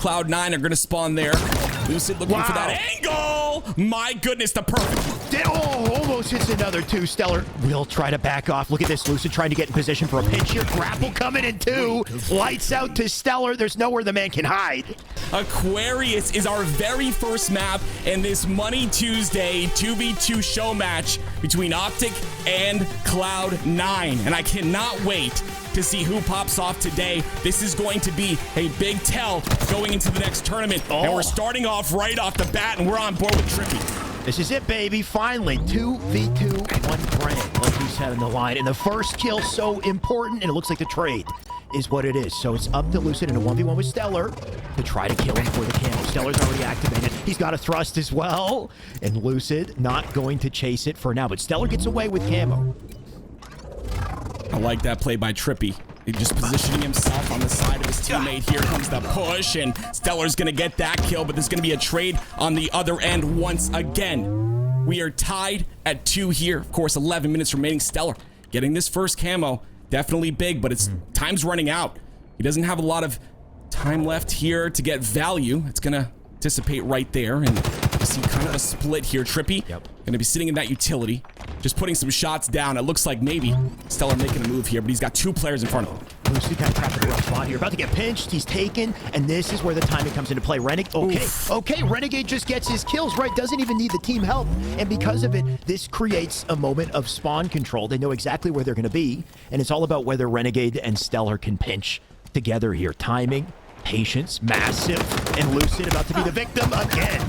Cloud9 are going to spawn there. Lucid looking for that angle. My goodness, the perfect. Oh, almost hits another two. Stellur will try to back off. Look at this. Lucid trying to get in position for a pinch here. Grapple coming in two. Lights out to Stellur. There's nowhere the man can hide. Aquarius is our very first map in this Money Tuesday 2v2 show match between OpTic and Cloud9. And I cannot wait to see who pops off today. This is going to be a big tell going into the next tournament. And we're starting off right off the bat, and we're on board with Trippy. This is it, baby. Finally, 2v2, 1 brand, like we said on the line. And the first kill so important, and it looks like the trade is what it is. So it's up to Lucid in a 1v1 with Stellur to try to kill him for the camo. Stellur's already activated. He's got a thrust as well. And Lucid not going to chase it for now, but Stellur gets away with camo. I like that play by Trippy. He's just positioning himself on the side of his teammate. Here comes the push, and Stellur's going to get that kill, but there's going to be a trade on the other end once again. We are tied at 2 here. Of course, 11 minutes remaining. Stellur getting this first camo. Definitely big, but it's time's running out. He doesn't have a lot of time left here to get value. It's going to dissipate right there, and you see kind of a split here. Trippy going to be sitting in that utility, just putting some shots down. It looks like maybe Stellur making a move here, but he's got 2 players in front of him. Lucid kind of trapped in a rough spot here. About to get pinched. He's taken, and this is where the timing comes into play. Okay, Renegade just gets his kills, right? Doesn't even need the team help, and because of it, this creates a moment of spawn control. They know exactly where they're going to be, and it's all about whether Renegade and Stellur can pinch together here. Timing, patience, massive, and Lucid about to be the victim again.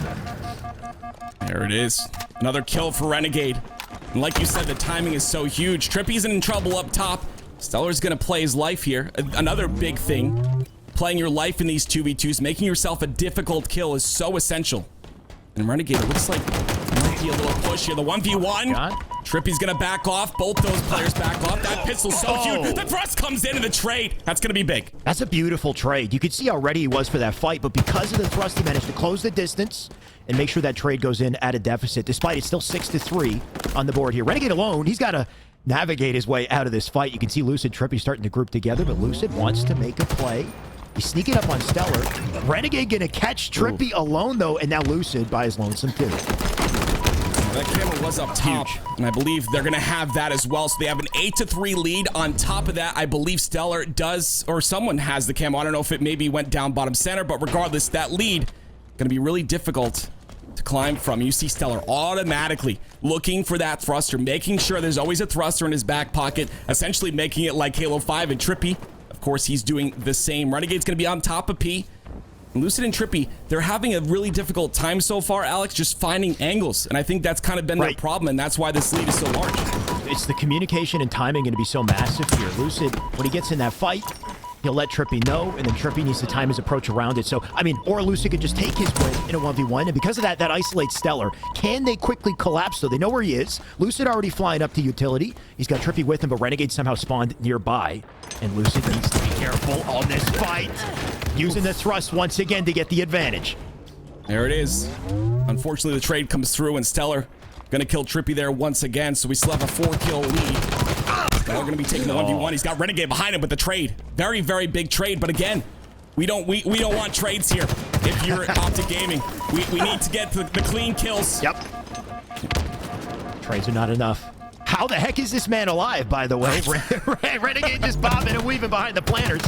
There it is. Another kill for Renegade. And like you said, the timing is so huge. Trippy's in trouble up top. Stellur's going to play his life here. Another big thing, playing your life in these 2v2s, making yourself a difficult kill is so essential. And Renegade, it looks like it might be a little push here. The 1v1. Trippy's going to back off. Both those players back off. That pistol's so huge. The thrust comes in the trade. That's going to be big. That's a beautiful trade. You could see how ready he was for that fight, but because of the thrust, he managed to close the distance and make sure that trade goes in at a deficit, despite it's still 6-3 on the board here. Renegade alone, he's got to navigate his way out of this fight. You can see Lucid, Trippy starting to group together, but Lucid wants to make a play. He's sneaking up on Stellur. Renegade gonna catch Trippy alone, though, and now Lucid by his lonesome too. That camera was up top, and I believe they're going to have that as well. So they have an 8-3 lead. On top of that, I believe Stellur does, or someone has the camo. I don't know if it maybe went down bottom center, but regardless, that lead going to be really difficult to climb from. You see Stellur automatically looking for that thruster, making sure there's always a thruster in his back pocket, essentially making it like Halo 5 and Trippy. Of course, he's doing the same. Renegade's going to be on top of P. Lucid and Trippy, they're having a really difficult time so far, Alex, just finding angles. And I think that's kind of been their problem, and that's why this lead is so large. It's the communication and timing going to be so massive here. Lucid, when he gets in that fight, he'll let Trippy know, and then Trippy needs to time his approach around it. So, I mean, or Lucid could just take his win in a 1v1, and because of that, that isolates Stellur. Can they quickly collapse, though? They know where he is. Lucid already flying up to utility. He's got Trippy with him, but Renegade somehow spawned nearby, and Lucid needs to be careful on this fight. Using the thrust once again to get the advantage. There it is. Unfortunately, the trade comes through, and Stellur gonna kill Trippy there once again, so we still have a 4-kill lead. Stellur gonna be taking the 1v1. He's got Renegade behind him with the trade. Very, very big trade, but again, we don't want trades here. If you're OpTic Gaming, we need to get the clean kills. Yep. Trades are not enough. How the heck is this man alive, by the way? Renegade just bobbing and weaving behind the planters.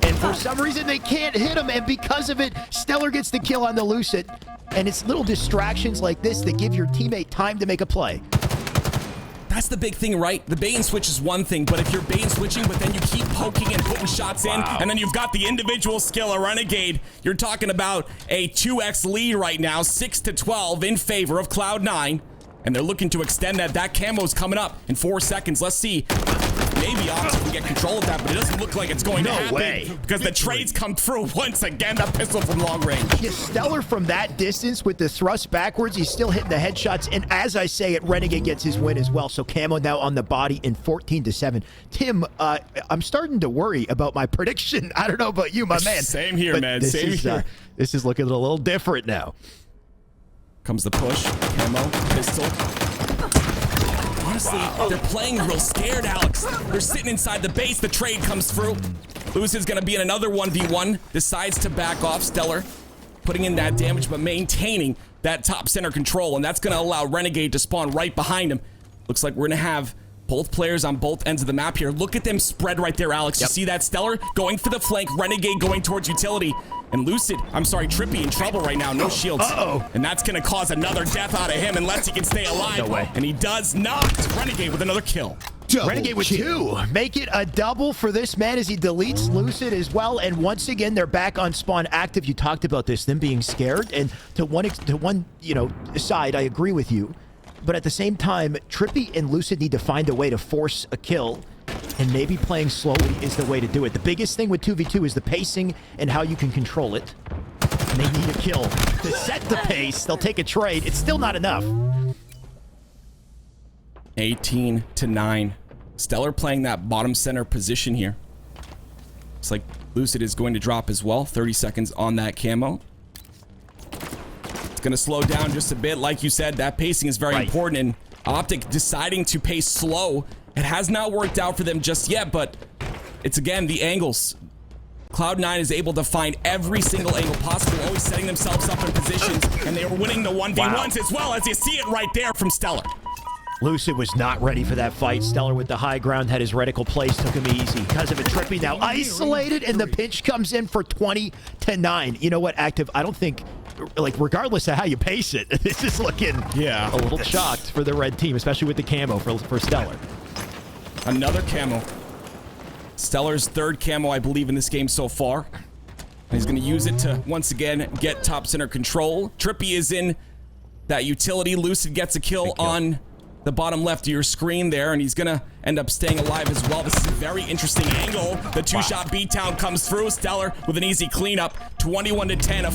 And for some reason, they can't hit him. And because of it, Stellur gets the kill on the Lucid. And it's little distractions like this that give your teammate time to make a play. That's the big thing, right? The bait and switch is one thing, but if you're bait and switching, but then you keep poking and putting shots in, and then you've got the individual skill of Renegade, you're talking about a 2x lead right now, 6-12 in favor of Cloud9. And they're looking to extend that. That camo's coming up in 4 seconds. Let's see. Maybe OpTic can get control of that, but it doesn't look like it's going to happen. No way. Because the trades come through once again. That pistol from long range. Yeah, Stellur from that distance with the thrust backwards. He's still hitting the headshots. And as I say it, Renegade gets his win as well. So camo now on the body in 14-7. Tim, I'm starting to worry about my prediction. I don't know about you, my man. Same here, man. Same here. This is looking a little different now. Comes the push. Camo. Pistol. honestly, they're playing real scared, Alex. They're sitting inside the base. The trade comes through. Lucid's going to be in another 1v1. Decides to back off. Stellur putting in that damage, but maintaining that top center control, and that's going to allow Renegade to spawn right behind him. Looks like we're going to have both players on both ends of the map here. Look at them spread right there, Alex. You see that? Stellur going for the flank, Renegade going towards utility, and Trippy in trouble right now. No shields. And that's going to cause another death out of him unless he can stay alive. No way. And he does not. Renegade with another kill. Renegade with 2. Make it a double for this man as he deletes Lucid as well. And once again, they're back on spawn active. You talked about this, them being scared. And to one side, I agree with you. But at the same time, Trippy and Lucid need to find a way to force a kill. And maybe playing slowly is the way to do it. The biggest thing with 2v2 is the pacing and how you can control it. And they need a kill to set the pace. They'll take a trade. It's still not enough. 18-9. Stellur playing that bottom center position here. Looks like Lucid is going to drop as well. 30 seconds on that camo. It's going to slow down just a bit. Like you said, that pacing is very important. And OpTic deciding to pace slow. It has not worked out for them just yet, but it's, again, the angles. Cloud9 is able to find every single angle possible, always setting themselves up in positions, and they were winning the 1v1s as well, as you see it right there from Stellur. Lucid was not ready for that fight. Stellur with the high ground had his reticle placed, took him easy. Because of a Trippy now isolated, and the pinch comes in for 20-9. You know what, Active? I don't think, like, regardless of how you pace it, this is looking a little shocked for the red team, especially with the camo for Stellur. Another camo. Stellur's 3rd camo, I believe, in this game so far. And he's going to use it to, once again, get top center control. Trippy is in that utility. Lucid gets a kill on the bottom left of your screen there, and he's gonna end up staying alive as well. This is a very interesting angle. The 2-shot beatdown comes through. Stellur with an easy cleanup. 21-10,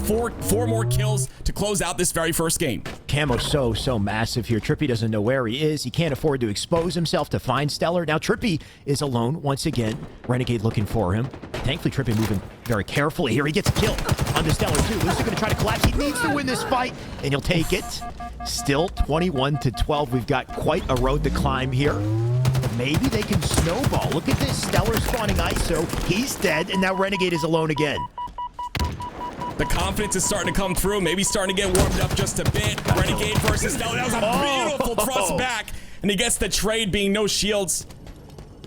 four more kills to close out this very first game. Camo's so massive here. Trippy doesn't know where he is. He can't afford to expose himself to find Stellur. Now Trippy is alone once again. Renegade looking for him. Thankfully, Trippy moving very carefully here. He gets a kill on the Stellur too. Lucid gonna try to collapse. He needs to win this fight, and he'll take it. Still 21-12. We've got quite a road to climb here. But maybe they can snowball. Look at this. Stellur spawning ISO. He's dead, and now Renegade is alone again. The confidence is starting to come through. Maybe starting to get warmed up just a bit. Renegade versus Stellur. That was a beautiful thrust back. And he gets the trade being no shields.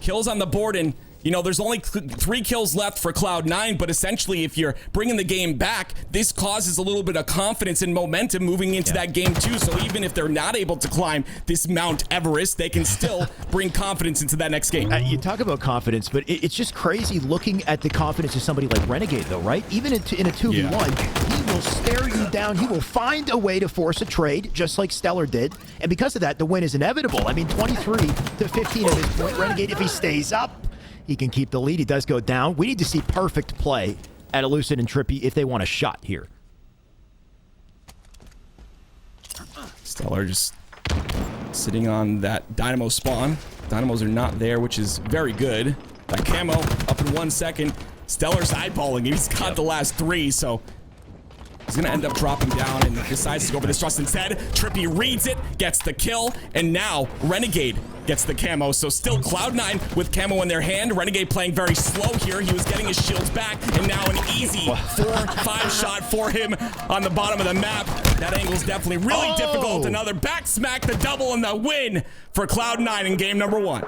Kills on the board, and you know, there's only 3 kills left for Cloud9, but essentially, if you're bringing the game back, this causes a little bit of confidence and momentum moving into that game too. So even if they're not able to climb this Mount Everest, they can still bring confidence into that next game. You talk about confidence, but it's just crazy looking at the confidence of somebody like Renegade, though, right? Even in a 2v1, he will stare you down. He will find a way to force a trade, just like Stellur did. And because of that, the win is inevitable. I mean, 23-15 at this point. Renegade, if he stays up, he can keep the lead. He does go down. We need to see perfect play at Lucid and Trippy if they want a shot here. Stellur just sitting on that Dynamo spawn. Dynamos are not there, which is very good. That camo up in 1 second. Stellur's eyeballing. He's got the last 3, so he's going to end up dropping down and decides to go for this thrust instead. Trippy reads it, gets the kill, and now Renegade gets the camo. So still Cloud9 with camo in their hand. Renegade playing very slow here. He was getting his shields back, and now an easy 4-5 shot for him on the bottom of the map. That angle's definitely really difficult. Another back smack, the double, and the win for Cloud9 in game number 1.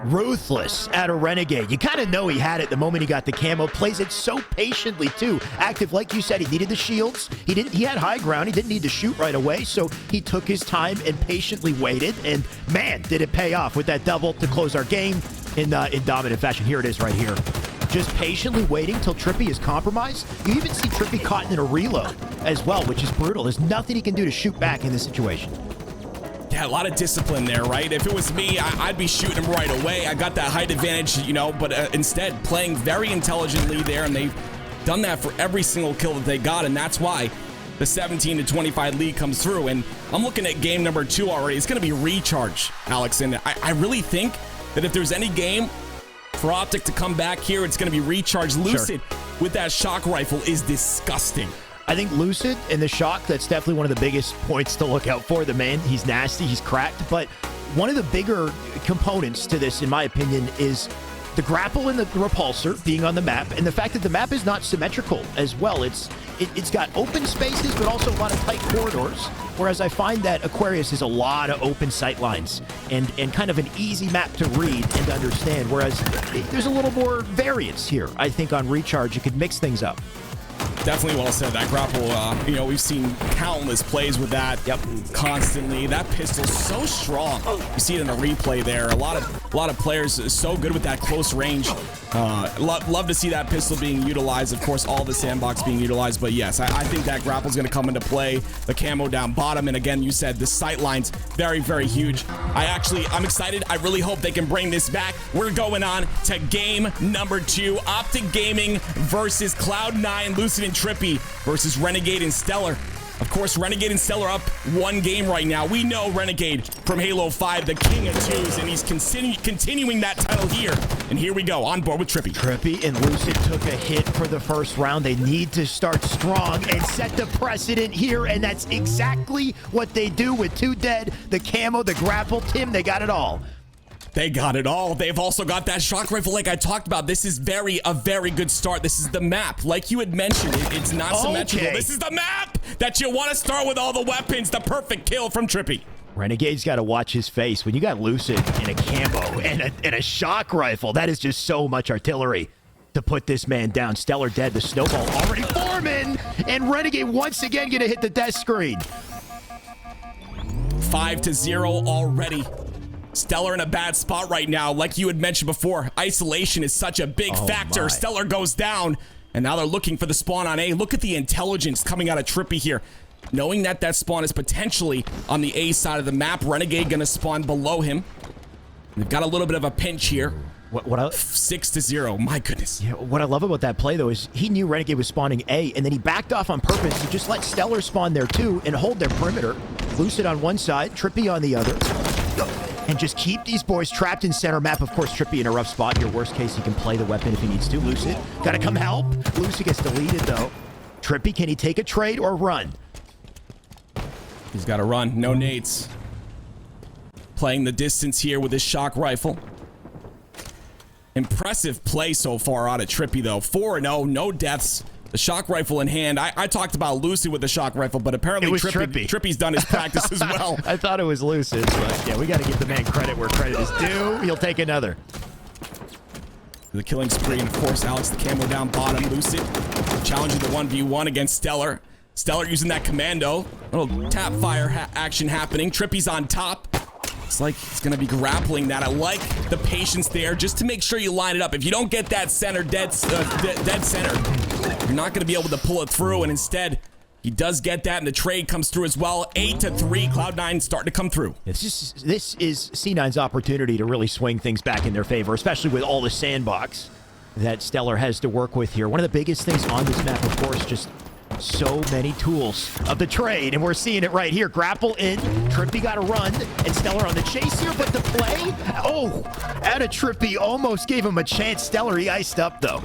Ruthless out of Renegade. You kind of know he had it the moment he got the camo. Plays it so patiently too. Active, like you said, he needed the shields. He had high ground. He didn't need to shoot right away, so he took his time and patiently waited. And man, did it pay off with that double to close our game in dominant fashion. Here it is right here. Just patiently waiting till Trippy is compromised. You even see Trippy caught in a reload as well, which is brutal. There's nothing he can do to shoot back in this situation. Yeah, a lot of discipline there, right? If it was me, I'd be shooting him right away. I got that height advantage, you know, but instead playing very intelligently there, and they've done that for every single kill that they got, and that's why the 17-25 lead comes through. And I'm looking at game number 2 already. It's going to be recharge, Alex, and I really think that if there's any game for OpTic to come back here, it's going to be recharge. Lucid with that shock rifle is disgusting. I think Lucid and the shock, that's definitely one of the biggest points to look out for. The man, he's nasty, he's cracked, but one of the bigger components to this, in my opinion, is the grapple and the repulsor being on the map, and the fact that the map is not symmetrical as well. It's got open spaces, but also a lot of tight corridors, whereas I find that Aquarius has a lot of open sight lines and kind of an easy map to read and understand, whereas there's a little more variance here, I think, on Recharge. You could mix things up. Definitely well said. That grapple, you know, we've seen countless plays with that. Yep. Constantly. That pistol's so strong. You see it in the replay there. A lot of players so good with that close range. Love to see that pistol being utilized. Of course, all the sandbox being utilized. But yes, I think that grapple's going to come into play. The camo down bottom. And again, you said the sight line's very, very huge. I'm excited. I really hope they can bring this back. We're going on to game number 2. OpTic Gaming versus Cloud9, Lucid and Trippy versus Renegade and Stellur. Of course, Renegade and Stellur up 1 game right now. We know Renegade from Halo 5, the king of twos, and he's continuing that title here. And here we go, on board with Trippy. Trippy and Lucid took a hit for the first round. They need to start strong and set the precedent here, and that's exactly what they do with 2 dead, the camo, the grapple. Tim, they got it all. They got it all. They've also got that shock rifle like I talked about. This is a very good start. This is the map. Like you had mentioned, it's not symmetrical. This is the map that you want to start with all the weapons. The perfect kill from Trippy. Renegade's got to watch his face. When you got Lucid in a camo and a shock rifle, that is just so much artillery to put this man down. Stellur dead. The snowball already forming, and Renegade once again going to hit the death screen. 5-0 already. Stellur in a bad spot right now. Like you had mentioned before, isolation is such a big factor. Stellur goes down, and now they're looking for the spawn on A. Look at the intelligence coming out of Trippy here. Knowing that that spawn is potentially on the A side of the map, Renegade gonna spawn below him. They've got a little bit of a pinch here. 6-0, my goodness. Yeah, what I love about that play, though, is he knew Renegade was spawning A, and then he backed off on purpose to just let Stellur spawn there, too, and hold their perimeter. Lucid on one side, Trippy on the other. And just keep these boys trapped in center map. Of course, Trippy in a rough spot here. Worst case, he can play the weapon if he needs to. Lucid, gotta come help. Lucid gets deleted, though. Trippy, can he take a trade or run? He's got to run. No nades. Playing the distance here with his shock rifle. Impressive play so far out of Trippy, though. 4-0, no deaths. The shock rifle in hand. I talked about Lucid with the shock rifle, but apparently Trippy's done his practice as well. I thought it was Lucid, but yeah, we got to give the man credit where credit is due. He'll take another. The killing spree, and of course, Alex, the camo down bottom. Lucid challenging the 1v1 against Stellur. Stellur using that commando. Little tap fire action happening. Trippy's on top. It's like he's going to be grappling that. I like the patience there just to make sure you line it up. If you don't get that center, dead center, you're not going to be able to pull it through. And instead, he does get that, and the trade comes through as well. 8-3, Cloud9 starting to come through. This is C9's opportunity to really swing things back in their favor, especially with all the sandbox that Stellur has to work with here. One of the biggest things on this map, of course, just so many tools of the trade, and we're seeing it right here. Grapple in, Trippy got to run, and Stellur on the chase here, but the play, out of Trippy, almost gave him a chance. Stellur, he iced up, though.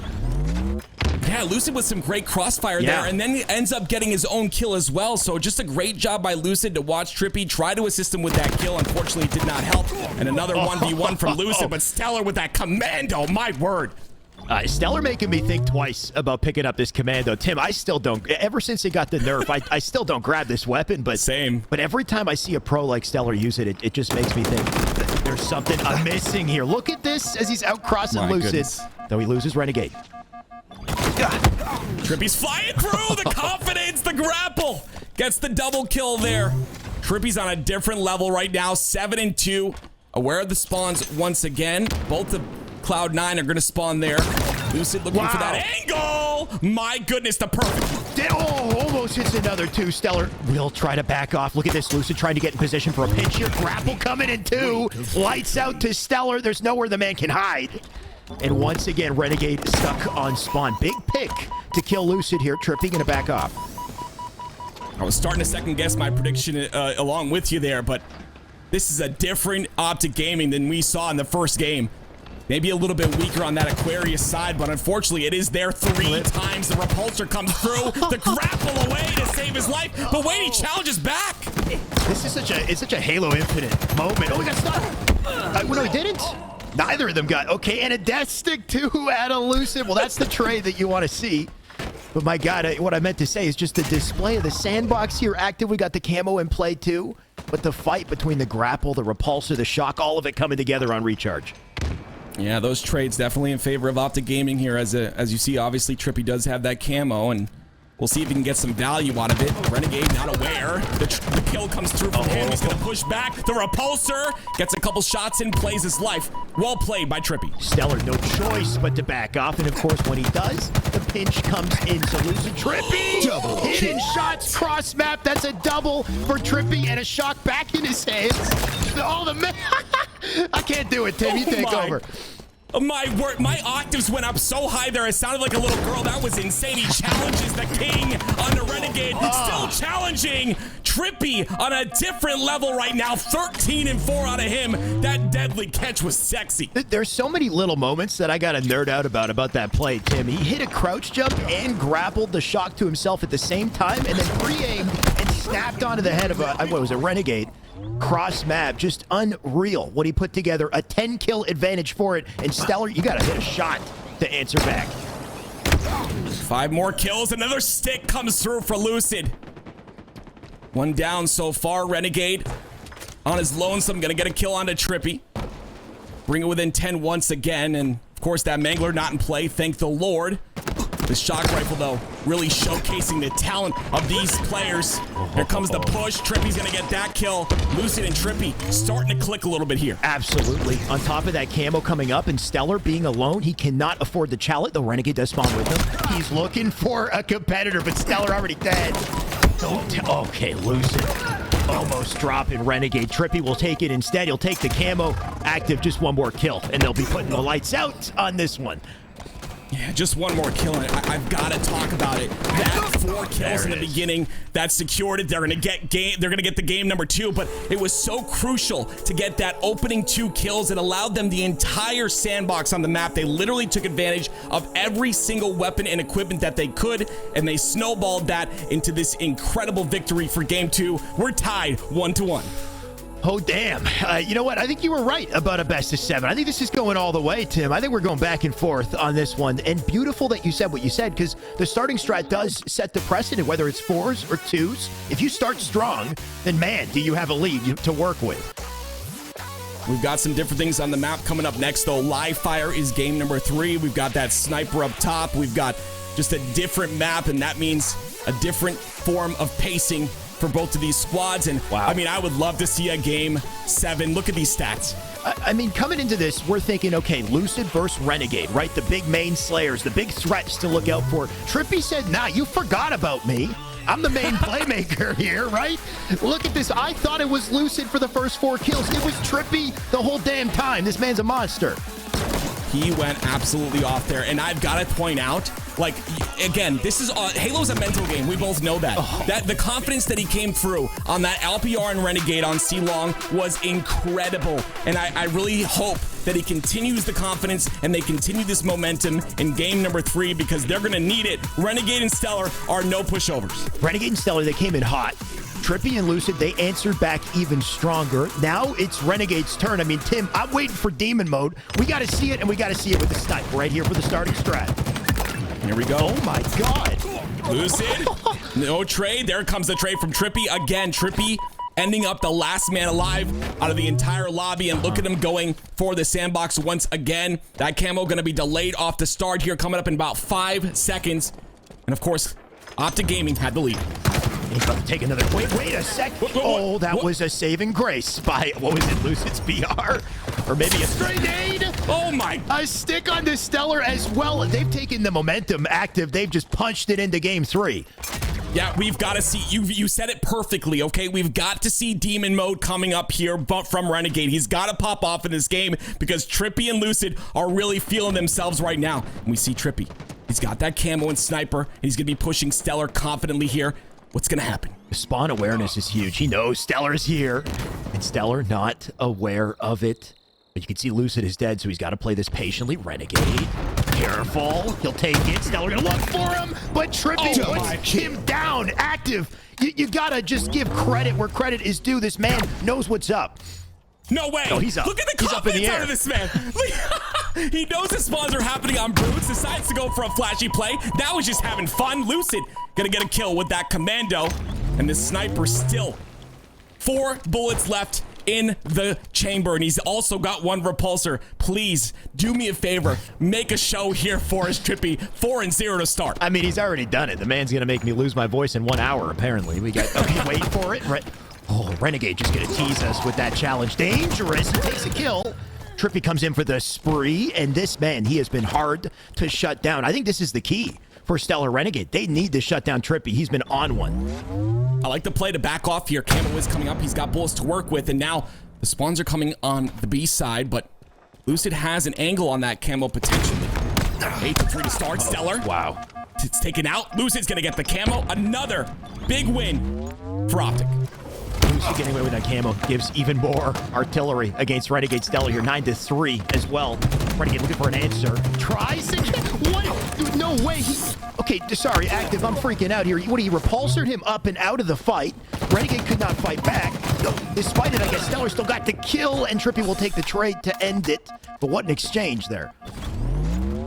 Yeah, Lucid with some great crossfire there, and then he ends up getting his own kill as well. So just a great job by Lucid to watch Trippy try to assist him with that kill. Unfortunately, it did not help. And another 1v1 from Lucid, but Stellur with that commando, my word. Stellur making me think twice about picking up this commando. Tim, I still don't. Ever since they got the nerf, I still don't grab this weapon. But same. But every time I see a pro like Stellur use it, it just makes me think there's something I'm missing here. Look at this as he's out crossing Lucid. Though he loses Renegade. Trippy's flying through. The confidence, the grapple. Gets the double kill there. Trippy's on a different level right now. 7-2. Aware of the spawns once again. Both the Cloud9 are going to spawn there. Lucid looking for that angle. My goodness, the perfect. Almost hits another 2. Stellur will try to back off. Look at this. Lucid trying to get in position for a pinch here. Grapple coming in 2. Lights out to Stellur. There's nowhere the man can hide. And once again, Renegade stuck on spawn. Big pick to kill Lucid here. Trippy going to back off. I was starting to second guess my prediction along with you there, but this is a different OpTic Gaming than we saw in the first game. Maybe a little bit weaker on that Aquarius side, but unfortunately it is there 3 times. The repulsor comes through, the grapple away to save his life, but wait, he challenges back. This is such a Halo Infinite moment. Oh, we got stuck. Well, no, he didn't. Neither of them got. Okay, and a death stick too at a Lucid. Well, that's the trade that you want to see. But my God, what I meant to say is just the display of the sandbox here active. We got the camo in play too. But the fight between the grapple, the repulsor, the shock, all of it coming together on recharge. Yeah, those trades definitely in favor of OpTic Gaming here. As you see, obviously, Trippy does have that camo, and we'll see if he can get some value out of it. Renegade not aware. The kill comes through from him. He's going to push back. The repulsor gets a couple shots in, plays his life. Well played by Trippy. Stellur, no choice but to back off. And, of course, when he does, the pinch comes in to Lucid. Trippy! Double hidden shots, cross map. That's a double for Trippy and a shock back in his hands. Oh, the man. I can't do it, Tim. You take over. My word, my octaves went up so high there, it sounded like a little girl. That was insane. He challenges the king on the Renegade. Still challenging Trippy on a different level right now. 13 and 4 out of him. That deadly catch was sexy. There's so many little moments that I got to nerd out about that play, Tim. He hit a crouch jump and grappled the shock to himself at the same time, and then pre-aimed and snapped onto the head of a Renegade. Cross map, just unreal what he put together. A 10-kill advantage for it. And Stellur, you got to hit a shot to answer back. 5 more kills. Another stick comes through for Lucid. 1 down so far. Renegade on his lonesome. Going to get a kill onto Trippy. Bring it within 10 once again. And, of course, that Mangler not in play. Thank the Lord. The shock rifle, though, really showcasing the talent of these players. Here comes the push. Trippy's going to get that kill. Lucid and Trippy starting to click a little bit here. Absolutely. On top of that camo coming up and Stellur being alone, he cannot afford the chalet. The Renegade does spawn with him. He's looking for a competitor, but Stellur already dead. Okay, Lucid. Almost dropping Renegade. Trippy will take it instead. He'll take the camo. Active, just 1 more kill, and they'll be putting the lights out on this one. Yeah, just 1 more kill, and I've got to talk about it. That 4 kills in the beginning, that secured it. They're gonna get the game number 2, but it was so crucial to get that opening 2 kills. It allowed them the entire sandbox on the map. They literally took advantage of every single weapon and equipment that they could, and they snowballed that into this incredible victory for game 2. We're tied 1-1. Oh, damn. You know what? I think you were right about a best of 7. I think this is going all the way, Tim. I think we're going back and forth on this one. And beautiful that you said what you said, because the starting strat does set the precedent, whether it's 4s or 2s. If you start strong, then, man, do you have a lead to work with. We've got some different things on the map coming up next, though. Live fire is game number 3. We've got that sniper up top. We've got just a different map, and that means a different form of pacing for both of these squads. And wow. I mean, I would love to see a game 7. Look at these stats. I mean, coming into this, we're thinking, okay, Lucid versus Renegade, right? The big main slayers, the big threats to look out for. Trippy said, nah, you forgot about me. I'm the main playmaker here, right? Look at this. I thought it was Lucid for the first 4 kills. It was Trippy the whole damn time. This man's a monster. He went absolutely off there. And I've got to point out, like, again, this is Halo's a mental game. We both know that. That the confidence that he came through on that LPR and Renegade on C-Long was incredible. And I really hope that he continues the confidence and they continue this momentum in game number 3, because they're going to need it. Renegade and Stellur are no pushovers. Renegade and Stellur, they came in hot. Trippy and Lucid, they answered back even stronger. Now it's Renegade's turn. I mean, Tim, I'm waiting for demon mode. We got to see it, and we got to see it with the snipe right here for the starting strat. Here we go. Oh, my God. Lucid, no trade. There comes the trade from Trippy. Again, Trippy ending up the last man alive out of the entire lobby, and look at him going for the sandbox once again. That camo going to be delayed off the start here, coming up in about 5 seconds. And, of course, OpTic Gaming had the lead. He's about to take another. Wait a sec. Oh, that was a saving grace by, what was it, Lucid's BR? Or maybe a grenade? Oh my. A stick on the Stellur as well. They've taken the momentum active. They've just punched it into game 3. Yeah, we've got to see, you said it perfectly, okay? We've got to see demon mode coming up here, but from Renegade. He's got to pop off in this game, because Trippy and Lucid are really feeling themselves right now. And we see Trippy. He's got that camo and sniper, and he's going to be pushing Stellur confidently here. What's going to happen? The spawn awareness is huge. He knows Stellur is here, and Stellur not aware of it. But you can see Lucid is dead, so he's got to play this patiently. Renegade Careful. He'll take it. Stellur gonna look for him, but Trippy puts him down. Active. You gotta just give credit where credit is due. This man knows what's up. No way. No, he's up. Look at the He's up in the confidence air. out of this man. He knows the spawns are happening on Brutes, decides to go for a flashy play. That was just having fun. Lucid gonna get a kill with that commando. And the sniper still 4 bullets left in the chamber, and he's also got 1 repulsor. Please do me a favor, make a show here for us, Trippy. 4-0 to start. I mean, he's already done it. The man's gonna make me lose my voice in 1 hour, apparently. We got, okay, wait for it. Oh, Renegade just gonna tease us with that challenge. Dangerous, he takes a kill. Trippy comes in for the spree, and this man, he has been hard to shut down. I think this is the key for Stellur Renegade. They need to shut down Trippy. He's been on one. I like the play to back off here. Camo is coming up. He's got bullets to work with, and now the spawns are coming on the B side, but Lucid has an angle on that camo potentially. 8-3 to start. Stellur. Wow. It's taken out. Lucid's gonna get the camo. Another big win for OpTic. Lucid getting away with that camo gives even more artillery against Renegade Stellur here. 9-3 as well. Renegade looking for an answer. Tries again. What? No way. Okay, sorry, Active. I'm freaking out here. What, he repulsored him up and out of the fight. Renegade could not fight back. Despite it, I guess Stellur still got the kill, and Trippy will take the trade to end it. But what an exchange there.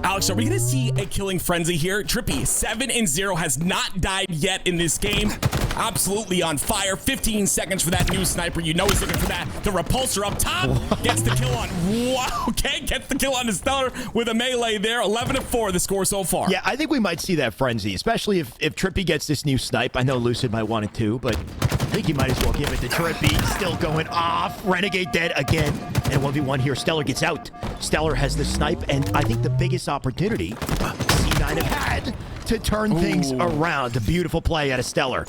Alex, are we going to see a killing frenzy here? Trippy, 7-0, has not died yet in this game. Absolutely on fire. 15 seconds for that new sniper. You know he's looking for that. The repulsor up top gets the kill on. Wow, okay, gets the kill on the Stellur with a melee there. 11-4, the score so far. Yeah, I think we might see that frenzy, especially if Trippy gets this new snipe. I know Lucid might want it too, but I think you might as well give it to Trippy. Still going off. Renegade dead again. And 1v1 here. Stellur gets out. Stellur has the snipe, and I think the biggest opportunity C9 have had to turn things around. A beautiful play out of Stellur.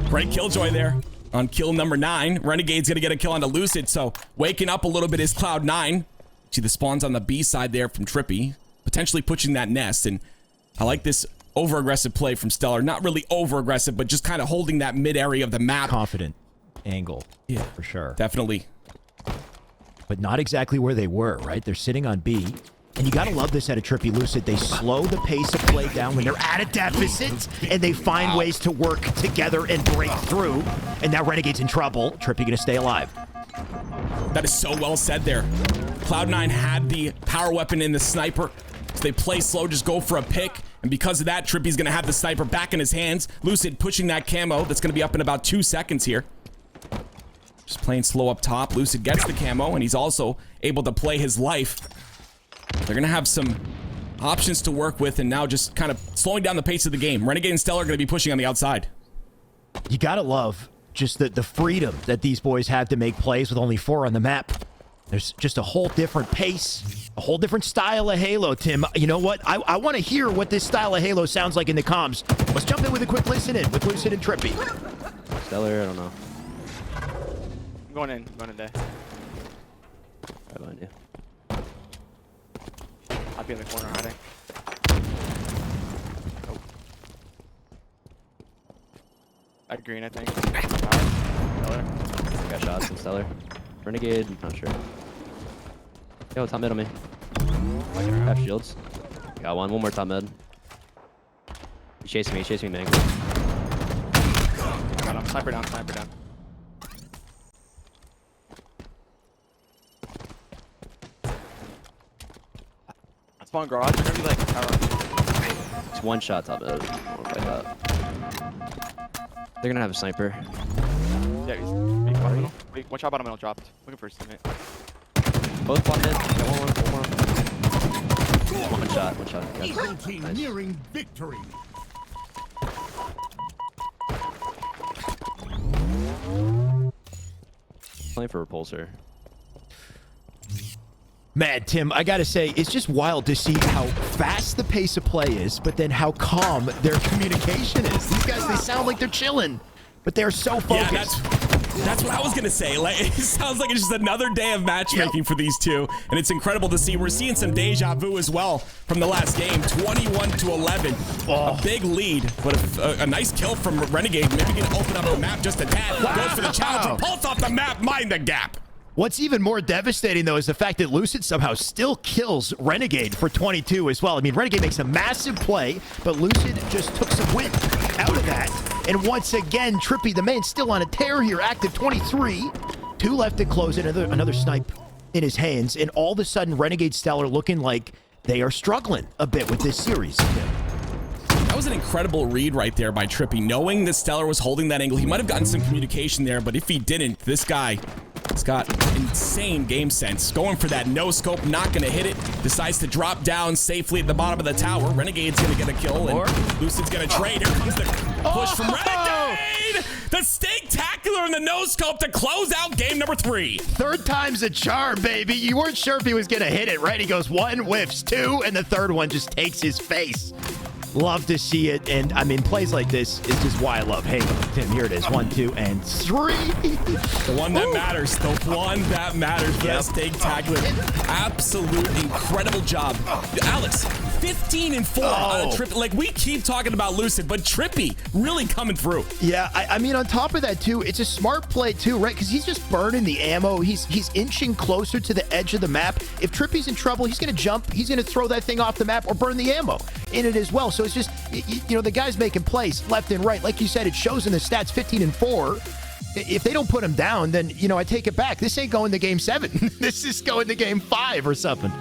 Great killjoy there on kill number 9. Renegade's going to get a kill onto Lucid, so waking up a little bit is Cloud9. See the spawns on the B side there from Trippy, potentially pushing that nest, and I like this over-aggressive play from Stellur. Not really over-aggressive, but just kind of holding that mid-area of the map. Confident angle, yeah, for sure. Definitely. But not exactly where they were, right? They're sitting on B. And you gotta love this out of Trippy Lucid. They slow the pace of play down when they're at a deficit, and they find ways to work together and break through. And now Renegade's in trouble. Trippy gonna stay alive. That is so well said there. Cloud9 had the power weapon in the sniper. So they play slow, just go for a pick. And because of that, Trippy's gonna have the sniper back in his hands. Lucid pushing that camo. That's gonna be up in about 2 seconds here. Just playing slow up top. Lucid gets the camo, and he's also able to play his life. They're going to have some options to work with, and now just kind of slowing down the pace of the game. Renegade and Stellur are going to be pushing on the outside. You got to love just the freedom that these boys have to make plays with only 4 on the map. There's just a whole different pace, a whole different style of Halo, Tim. You know what? I want to hear what this style of Halo sounds like in the comms. Let's jump in with a quick listen in with Lucid and Trippy. Stellur, I don't know. I'm going in there. Right behind you. I'll be in the corner hiding. Oh. At green, I think. Stellur. Got shots from Stellur. Renegade, not sure. Yo, top mid on me. Half shields. Got one more top mid. He's chasing me, man. Got him. Sniper down. Spawn garage, they're gonna be like power. It's one shot top mid. I don't wanna fight that. They're gonna have a sniper. Yeah, he's big bottom middle. Wait, one shot bottom middle dropped. Looking for his teammate. Both bottom mid. Got one shot. Gotcha. Team Nice. nearing victory. Playing for repulsor. Man, Tim, I gotta say, it's just wild to see how fast the pace of play is, but then how calm their communication is. These guys, they sound like they're chilling, but they're so focused. Yeah, that's what I was going to say. Like, it sounds like it's just another day of matchmaking for these two, and it's incredible to see. We're seeing some deja vu as well from the last game, 21-11. A big lead, but a nice kill from Renegade. Maybe can open up the map just a tad. Goes for the challenge. Pulse off the map, mind the gap. What's even more devastating, though, is the fact that Lucid somehow still kills Renegade for 22 as well. I mean, Renegade makes a massive play, but Lucid just took some wind out of that. And once again, Trippy, the man, still on a tear here, active 23. 2 left to close it, another snipe in his hands. And all of a sudden, Renegade Stellur looking like they are struggling a bit with this series. That was an incredible read right there by Trippy. Knowing that Stellur was holding that angle, he might have gotten some communication there, but if he didn't, this guy has got insane game sense. Going for that no scope, not going to hit it. Decides to drop down safely at the bottom of the tower. Renegade's going to get a kill, and Lucid's going to trade. Here comes the push from Renegade! The stake-tacular and the no scope to close out game number 3. Third time's a charm, baby. You weren't sure if he was going to hit it, right? He goes 1, whiffs 2, and the third one just takes his face. Love to see it, and I mean, plays like this is just why I love Halo. Tim, here it is, 1, 2, and 3. The one that matters, the one that matters. Yes, stake-tacular. Absolute incredible job. Alex, 15 and 4 on a Trippy. Like, we keep talking about Lucid, but Trippy really coming through. Yeah, I mean, on top of that, too, it's a smart play, too, right? Because he's just burning the ammo. He's inching closer to the edge of the map. If Trippy's in trouble, he's going to jump. He's going to throw that thing off the map or burn the ammo in it as well. So it's just, you know, the guy's making plays left and right. Like you said, it shows in the stats, 15 and 4. If they don't put him down, then, you know, I take it back. This ain't going to game 7. This is going to game 5 or something.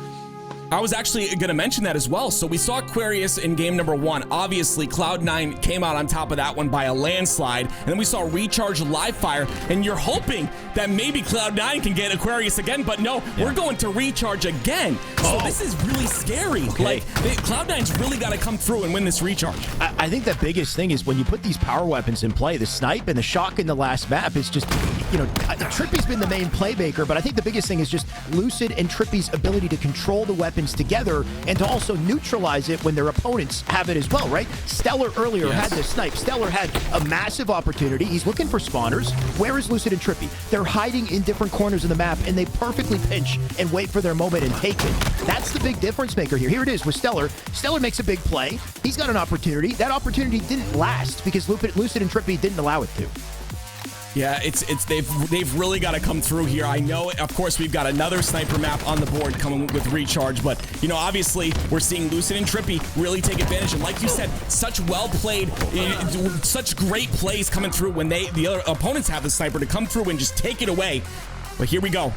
I was actually going to mention that as well. So we saw Aquarius in game number 1. Obviously, Cloud9 came out on top of that one by a landslide. And then we saw Recharge live fire. And you're hoping that maybe Cloud9 can get Aquarius again. But no, we're going to Recharge again. So this is really scary. Okay. Like, Cloud9's really got to come through and win this Recharge. I think the biggest thing is when you put these power weapons in play, the snipe and the shock in the last map is just, you know, Trippy's been the main playmaker. But I think the biggest thing is just Lucid and Trippy's ability to control the weapons together and to also neutralize it when their opponents have it as well, right? Stellur earlier had the snipe. Stellur had a massive opportunity. He's looking for spawners. Where is Lucid and Trippy? They're hiding in different corners of the map, and they perfectly pinch and wait for their moment and take it. That's the big difference maker here. Here it is with Stellur. Stellur makes a big play. He's got an opportunity. That opportunity didn't last because Lucid and Trippy didn't allow it to. Yeah, they've really got to come through here. I know, of course, we've got another sniper map on the board coming with Recharge, but, you know, obviously, we're seeing Lucid and Trippy really take advantage. And like you said, such well-played, such great plays coming through when the other opponents have the sniper to come through and just take it away. But here we go.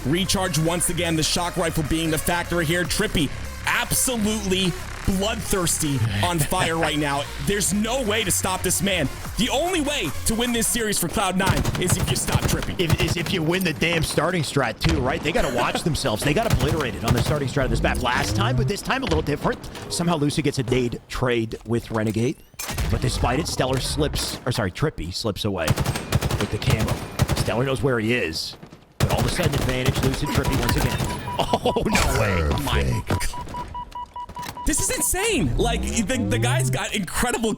Recharge once again, the shock rifle being the factor here. Trippy absolutely bloodthirsty on fire right now. There's no way to stop this man. The only way to win this series for Cloud9 is if you stop Trippy. If you win the damn starting strat too, right? They got to watch themmselves. They got obliterated on the starting strat of this map last time, but this time a little different. Somehow Lucid gets a nade trade with Renegade, but despite it, Trippy slips away with the camo. Stellur knows where he is, but all of a sudden advantage, Lucid, Trippy once again. Oh, no way. My God. This is insane. Like, the guy's got incredible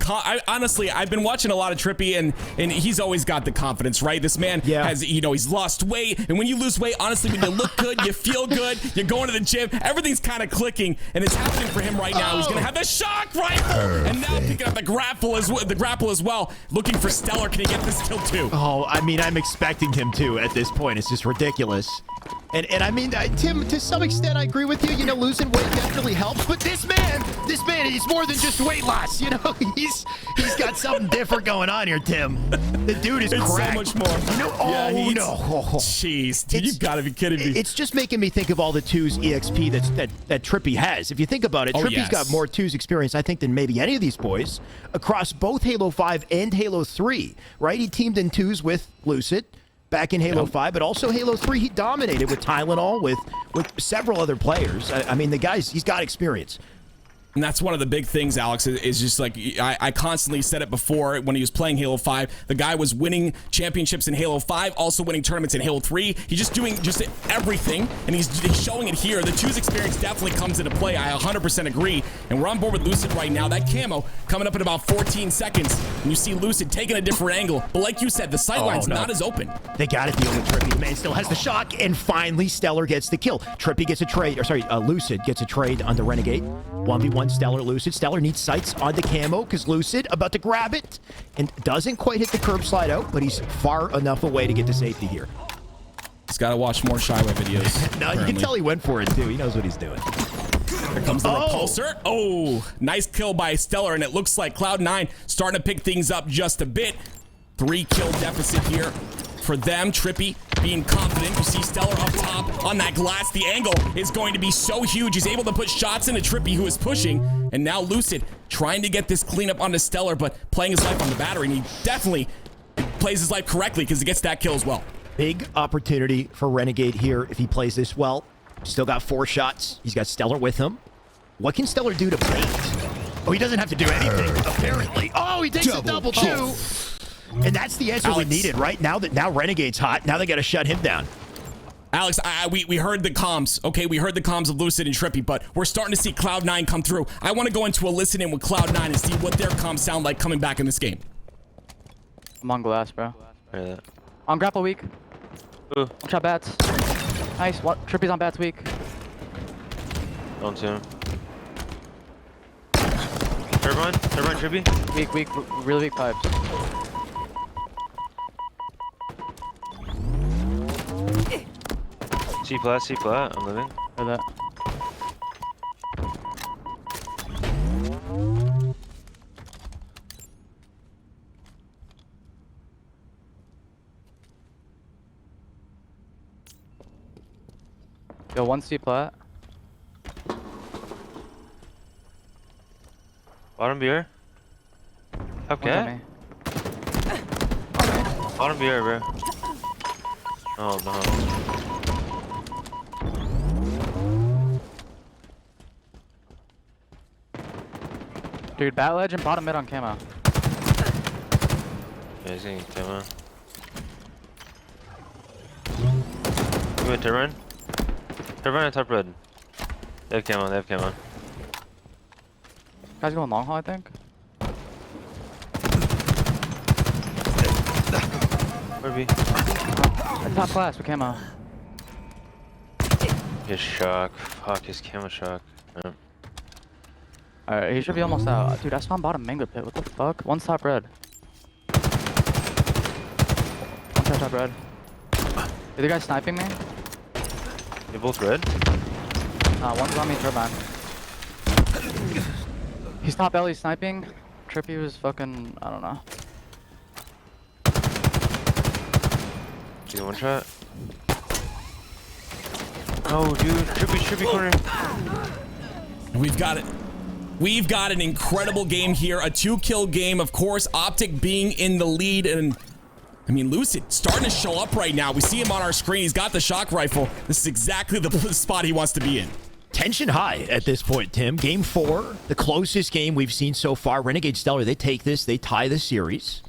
honestly, I've been watching a lot of Trippy, and he's always got the confidence, right? This man has, you know, he's lost weight, and when you lose weight, honestly, when you look good, you feel good, you're going to the gym, everything's kind of clicking, and it's happening for him right now. He's gonna have the shock rifle, and now picking up the grapple as well, looking for Stellur. Can he get this kill too? Oh, I mean, I'm expecting him to at this point. It's just ridiculous. And I mean, Tim, to some extent, I agree with you. You know, losing weight definitely helps. But this man, he's more than just weight loss. You know, he's got something different going on here, Tim. The dude is cracked. So much more. You know, no. Jeez, dude, you gotta be kidding me. It's just making me think of all the 2's EXP that Trippy has. If you think about it, Trippy's got more 2's experience, I think, than maybe any of these boys across both Halo 5 and Halo 3, right? He teamed in 2's with Lucid back in Halo 5, but also Halo 3, he dominated with Tylenol, with several other players. I mean, he's got experience. And that's one of the big things, Alex, is just like, I constantly said it before when he was playing Halo 5. The guy was winning championships in Halo 5, also winning tournaments in Halo 3. He's just doing everything, and he's showing it here. The 2's experience definitely comes into play. I 100% agree. And we're on board with Lucid right now. That camo coming up in about 14 seconds. And you see Lucid taking a different angle. But like you said, the sightline's not as open. They got to deal with Trippy. The man still has the shock, and finally Stellur gets the kill. Trippy gets a trade, Lucid gets a trade on the Renegade. 1v1 Stellur, Lucid. Stellur needs sights on the camo because Lucid about to grab it and doesn't quite hit the curb slide out, but he's far enough away to get to safety here. He's got to watch more Shyway videos. No, you can tell he went for it too. He knows what he's doing. Here comes the repulsor. Oh, nice kill by Stellur, and it looks like Cloud9 starting to pick things up just a bit. 3-kill deficit here for them. Trippy being confident. You see Stellur up top on that glass. The angle is going to be so huge. He's able to put shots into Trippy, who is pushing. And now Lucid trying to get this cleanup onto Stellur, but playing his life on the battery. And he definitely plays his life correctly because he gets that kill as well. Big opportunity for Renegade here if he plays this well. Still got 4 shots. He's got Stellur with him. What can Stellur do to bait? Oh, he doesn't have to do anything, apparently. Oh, he takes a double two. And that's the answer we needed, right? Now Renegade's hot. Now they got to shut him down. Alex, we heard the comms. Okay, we heard the comms of Lucid and Trippy, but we're starting to see Cloud9 come through. I want to go into a listen-in with Cloud9 and see what their comms sound like coming back in this game. I'm on glass, bro. Yeah. On grapple weak. Ooh. One shot bats. Nice. What? Trippy's on bats weak. On to him. Turbine, Trippy. Weak, really weak pipes. C flat, I'm living. For that. Yo, 1 C plat. Bottom beer. Okay. Bottom beer, bro. Oh no. Dude, bat ledge and bottom mid on camo. Yeah, he's getting camo. Give me a turbine. Turbine and top red. They have camo. Guys going long haul, I think. Where be? Top class with camo. His shock. Fuck, his camo shock. Yeah. Alright, he should be almost out. Dude, I spawned bottom mango pit. What the fuck? One's top red. One's top red. Are the guys sniping me? They both red? One's on me turbine. He's top Ellie sniping. Trippy was fucking, I don't know. He's one shot. Oh, dude. Trippy corner. We've got it. We've got an incredible game here. A 2-kill game, of course. OpTic being in the lead. And, I mean, Lucid starting to show up right now. We see him on our screen. He's got the shock rifle. This is exactly the spot he wants to be in. Tension high at this point, Tim. Game 4, the closest game we've seen so far. Renegade Stellur, they take this. They tie the series.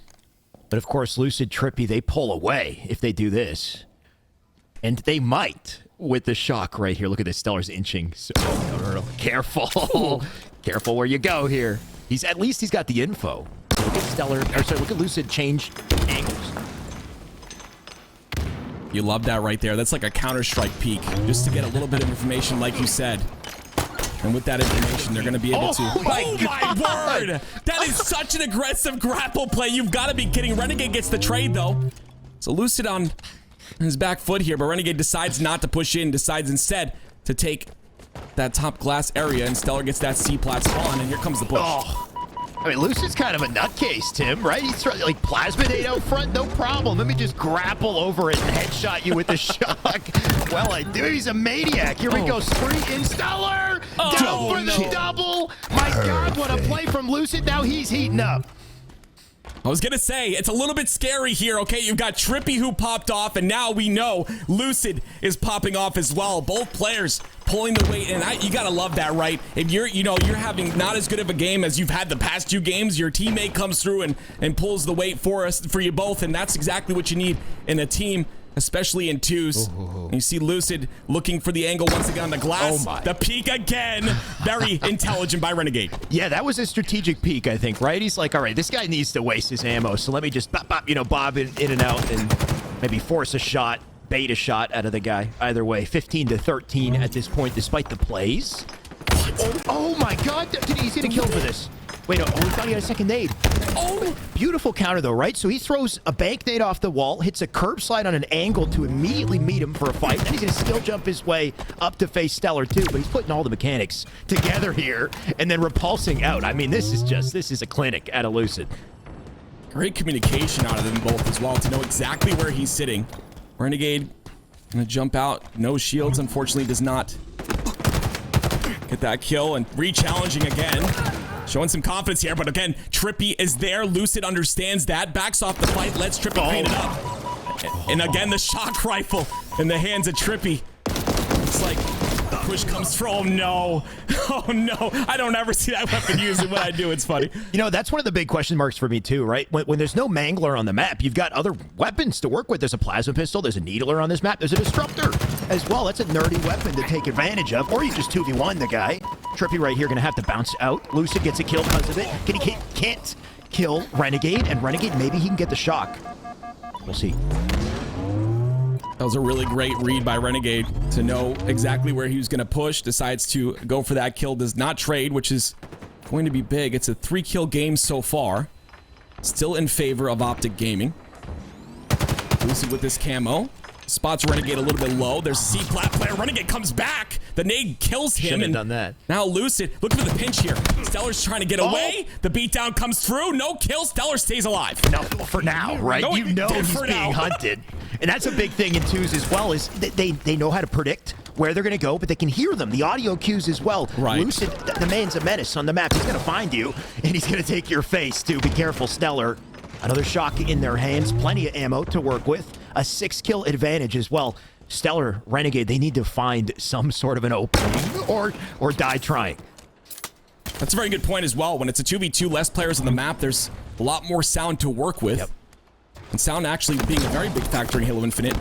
But, of course, Lucid Trippy, they pull away if they do this. And they might with the shock right here. Look at this. Stellar's inching. So, no. Careful. Careful where you go here. At least he's got the info. Look at Stellur, or sorry, look at Lucid change angles. You love that right there. That's like a Counter-Strike peek, just to get a little bit of information, like you said. And with that information, they're going to be able to... Oh my word! That is such an aggressive grapple play. You've got to be kidding. Renegade gets the trade, though. So Lucid on his back foot here, but Renegade decides not to push in, decides instead to take that top glass area, and Stellur gets that C-plat spawn, and here comes the push. Oh. I mean, Lucid's kind of a nutcase, Tim, right? He's trying like plasmidate out front, no problem. Let me just grapple over it and headshot you with the shock. Well, I do. He's a maniac. Here we go. Spree in Stellur. Down for the double. My God, what a play from Lucid. Now he's heating up. I was gonna say, it's a little bit scary here, okay? You've got Trippy who popped off, and now we know Lucid is popping off as well. Both players pulling the weight, and you gotta love that, right? If you're having not as good of a game as you've had the past 2 games, your teammate comes through and pulls the weight for you both, and that's exactly what you need in a team, especially in 2s. And you see Lucid looking for the angle once again on the glass. The peek again. Very intelligent by Renegade. Yeah, that was a strategic peek, I think, right? He's like, all right, this guy needs to waste his ammo, so let me just bob in and out and maybe force a shot, bait a shot out of the guy. Either way, 15-13 at this point, despite the plays. Oh my God, he's gonna kill for this. Wait, no, we thought he had a second nade. Oh, beautiful. Beautiful counter, though, right? So he throws a bank nade off the wall, hits a curb slide on an angle to immediately meet him for a fight. Then he's going to skill jump his way up to face Stellur, too. But he's putting all the mechanics together here and then repulsing out. I mean, this is a clinic at a Lucid. Great communication out of them both as well to know exactly where he's sitting. Renegade gonna jump out. No shields, unfortunately, does not get that kill, and re-challenging again. Showing some confidence here, but again, Trippy is there. Lucid understands that. Backs off the fight, lets Trippy clean it up. And again, the shock rifle in the hands of Trippy. It's like the push comes through. Oh no. Oh no. I don't ever see that weapon used, and when I do, it's funny. You know, that's one of the big question marks for me too, right? When there's no mangler on the map, you've got other weapons to work with. There's a plasma pistol, there's a needler on this map, there's a disruptor as well. That's a nerdy weapon to take advantage of, or you just 2v1 the guy. Trippy right here gonna have to bounce out. Lucid gets a kill because of it. Can't kill Renegade, and Renegade, maybe he can get the shock. We'll see. That was a really great read by Renegade to know exactly where he was going to push. Decides to go for that kill. Does not trade, which is going to be big. It's a 3-kill game so far. Still in favor of OpTic Gaming. Lucid with this camo. Spots Renegade a little bit low. There's a C-plat player. Renegade comes back. The nade kills him. Shouldn't have done that. Now Lucid, looking for the pinch here. Stellur's trying to get away. The beatdown comes through. No kill. Stellur stays alive. No, for now, right? No, you know he's being hunted. And that's a big thing in twos as well, is they know how to predict where they're going to go, but they can hear them. The audio cues as well. Right. Lucid, the man's a menace on the map. He's going to find you, and he's going to take your face, too. Be careful, Stellur. Another shock in their hands. Plenty of ammo to work with. A 6-kill advantage as well. Stellur, Renegade, they need to find some sort of an opening or die trying. That's a very good point as well. When it's a 2v2, less players on the map, there's a lot more sound to work with. Yep. And sound actually being a very big factor in Halo Infinite.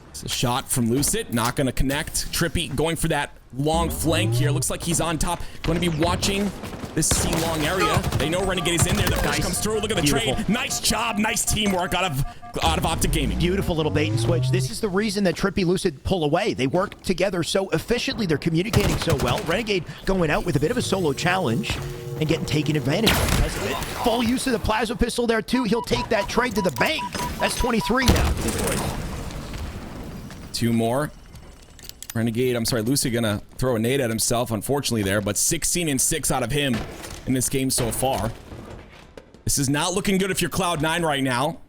It's a shot from Lucid, not going to connect. Trippy going for that long flank here. Looks like he's on top. Going to be watching this C-long area. They know Renegade is in there. The push comes through. Look at the trade. Nice job. Nice teamwork out of OpTic Gaming. Beautiful little bait and switch. This is the reason that Trippy Lucid pull away. They work together so efficiently. They're communicating so well. Renegade going out with a bit of a solo challenge and getting taken advantage of because of it. Full use of the plasma pistol there, too. He'll take that trade to the bank. That's 23 now. 2 more. Renegade, I'm sorry, Lucid gonna throw a nade at himself, unfortunately there, but 16 and 6 out of him in this game so far. This is not looking good if you're Cloud9 right now.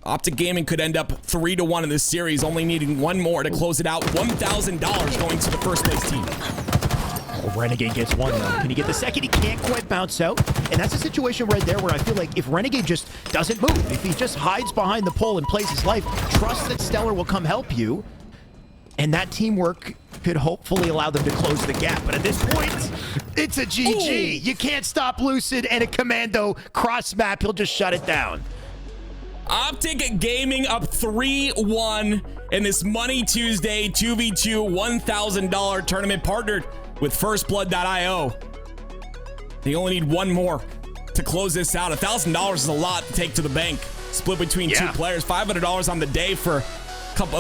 OpTic Gaming could end up 3-1 in this series, only needing one more to close it out. $1,000 going to the first place team. Oh, Renegade gets one, though. Can he get the second? He can't quite bounce out. And that's a situation right there where I feel like if Renegade just doesn't move, if he just hides behind the pole and plays his life, trust that Stellur will come help you. And that teamwork could hopefully allow them to close the gap. But at this point, it's a GG. Ooh. You can't stop Lucid, and a Commando cross map. He'll just shut it down. OpTic Gaming up 3-1 in this Money Tuesday 2v2 $1,000 tournament partnered with FirstBlood.io. They only need one more to close this out. $1,000 is a lot to take to the bank. Split between 2 players. $500 on the day for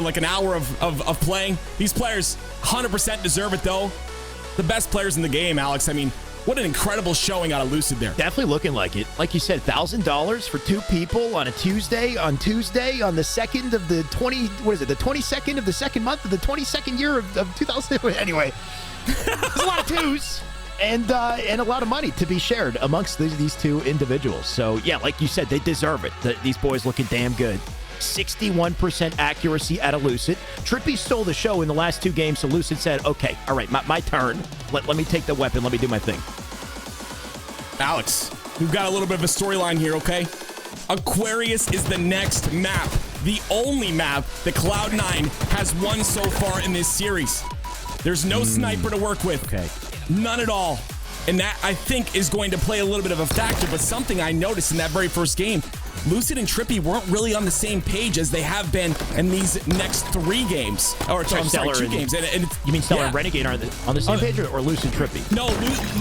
like an hour of playing. These players 100% deserve it, though. The best players in the game, Alex. I mean, what an incredible showing out of Lucid there. Definitely looking like it. Like you said, $1,000 for 2 people on a Tuesday. On Tuesday, on the 2nd of the 22nd of the 2nd month of the 22nd year of 2000. Anyway, there's a lot of twos. And a lot of money to be shared amongst these 2 individuals. So, yeah, like you said, they deserve it. These boys looking damn good. 61% accuracy out of Lucid. Trippy stole the show in the last 2 games, so Lucid said, okay, all right, my turn. Let me take the weapon. Let me do my thing. Alex, we've got a little bit of a storyline here, okay? Aquarius is the next map. The only map that Cloud9 has won so far in this series. There's no sniper to work with. Okay. None at all. And that, I think, is going to play a little bit of a factor. But something I noticed in that very first game, Lucid and Trippy weren't really on the same page as they have been in these next 3 games. Or, sorry, 2 games. And you mean Stellur and Renegade are on the same page, or Lucid Trippy? No,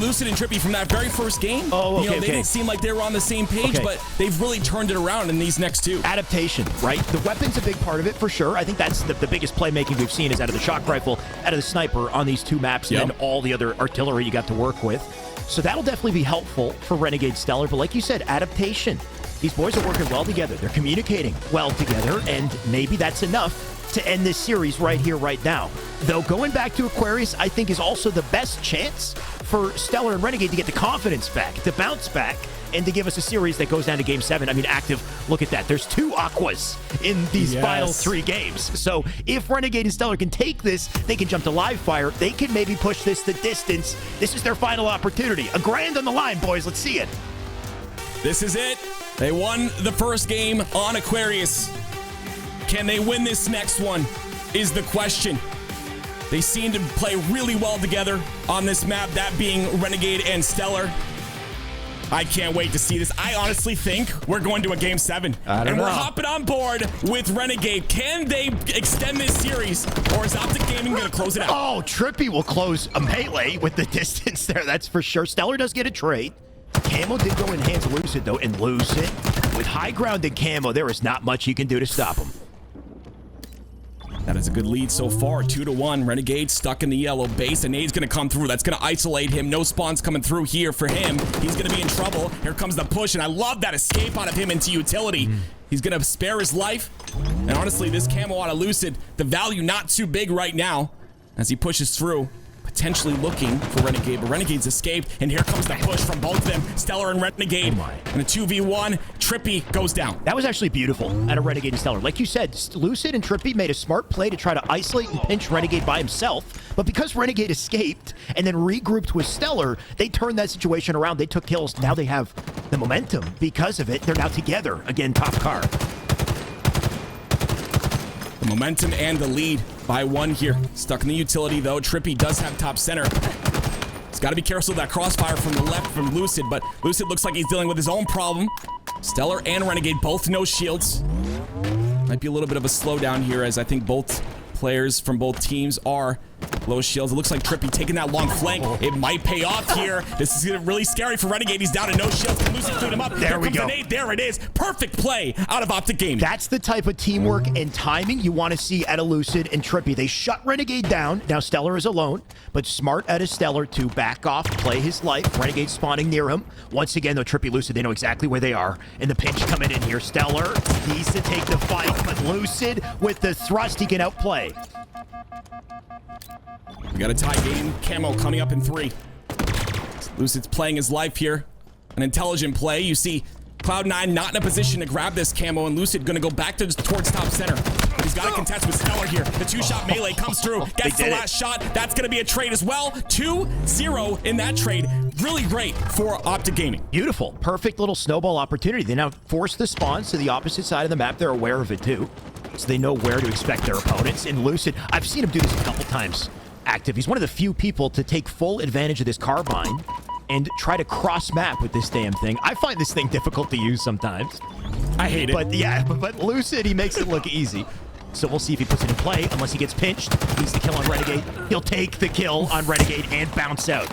Lucid and Trippy from that very first game. Oh, okay, they didn't seem like they were on the same page, but they've really turned it around in these next 2. Adaptation, right? The weapon's a big part of it, for sure. I think that's the biggest playmaking we've seen is out of the shock rifle, out of the sniper on these 2 maps, and then all the other artillery you got to work with. So that'll definitely be helpful for Renegade Stellur. But like you said, adaptation. These boys are working well together. They're communicating well together, and maybe that's enough to end this series right here, right now. Though going back to Aquarius, I think, is also the best chance for Stellur and Renegade to get the confidence back, to bounce back, and to give us a series that goes down to Game 7. I mean, Active, look at that. There's 2 Aquas in these final 3 games. So if Renegade and Stellur can take this, they can jump to live fire. They can maybe push this the distance. This is their final opportunity. A grand on the line, boys. Let's see it. This is it. They won the first game on Aquarius. Can they win this next one is the question. They seem to play really well together on this map, that being Renegade and Stellur. I can't wait to see this. I honestly think we're going to a Game 7. And we're hopping on board with Renegade. Can they extend this series, or is OpTic Gaming going to close it out? Oh, Trippy will close a melee with the distance there, that's for sure. Stellur does get a trade. Camo did go in hands of Lucid, though, and Lucid, with high ground and Camo, there is not much you can do to stop him. That is a good lead so far, 2-1. Renegade stuck in the yellow base. A nade's going to come through. That's going to isolate him. No spawns coming through here for him. He's going to be in trouble. Here comes the push, and I love that escape out of him into utility. He's going to spare his life. And honestly, this camo out of Lucid, the value not too big right now as he pushes through. Potentially looking for Renegade, but Renegade's escaped, and here comes the push from both of them, Stellur and Renegade. And a 2v1, Trippy goes down. That was actually beautiful out of Renegade and Stellur. Like you said, Lucid and Trippy made a smart play to try to isolate and pinch Renegade by himself, but because Renegade escaped and then regrouped with Stellur, they turned that situation around. They took kills. Now they have the momentum. Because of it, they're now together. Again, top car. The momentum and the lead by 1 here. Stuck in the utility, though. Trippy does have top center. He's got to be careful of that crossfire from the left from Lucid, but Lucid looks like he's dealing with his own problem. Stellur and Renegade, both no shields. Might be a little bit of a slowdown here, as I think both players from both teams are low shields. It looks like Trippy taking that long flank. It might pay off here. This is really scary for Renegade. He's down to no shields. Can Lucid clean him up? There we go. There it is. Perfect play out of OpTic Gaming. That's the type of teamwork and timing you want to see out of Lucid and Trippy. They shut Renegade down. Now Stellur is alone, but smart out of Stellur to back off, play his life. Renegade spawning near him. Once again, though, Trippy, Lucid, they know exactly where they are. And the pinch coming in here. Stellur needs to take the fight, but Lucid, with the thrust, he can outplay. We got a tie game. Camo coming up in 3. Lucid's playing his life here. An intelligent play. You see Cloud9 not in a position to grab this camo, and Lucid going to go back towards top center. But he's got to contest with Stellur here. The 2-shot melee comes through. Gets the last shot. That's going to be a trade as well. 2-0 in that trade. Really great for OpTic Gaming. Beautiful. Perfect little snowball opportunity. They now force the spawns to the opposite side of the map. They're aware of it, too. So they know where to expect their opponents. And Lucid, I've seen him do this a couple times. Active. He's one of the few people to take full advantage of this carbine and try to cross map with this damn thing. I find this thing difficult to use sometimes. I hate it. But yeah, but Lucid, he makes it look easy. So we'll see if he puts it in play. Unless he gets pinched, needs the kill on Renegade. He'll take the kill on Renegade and bounce out.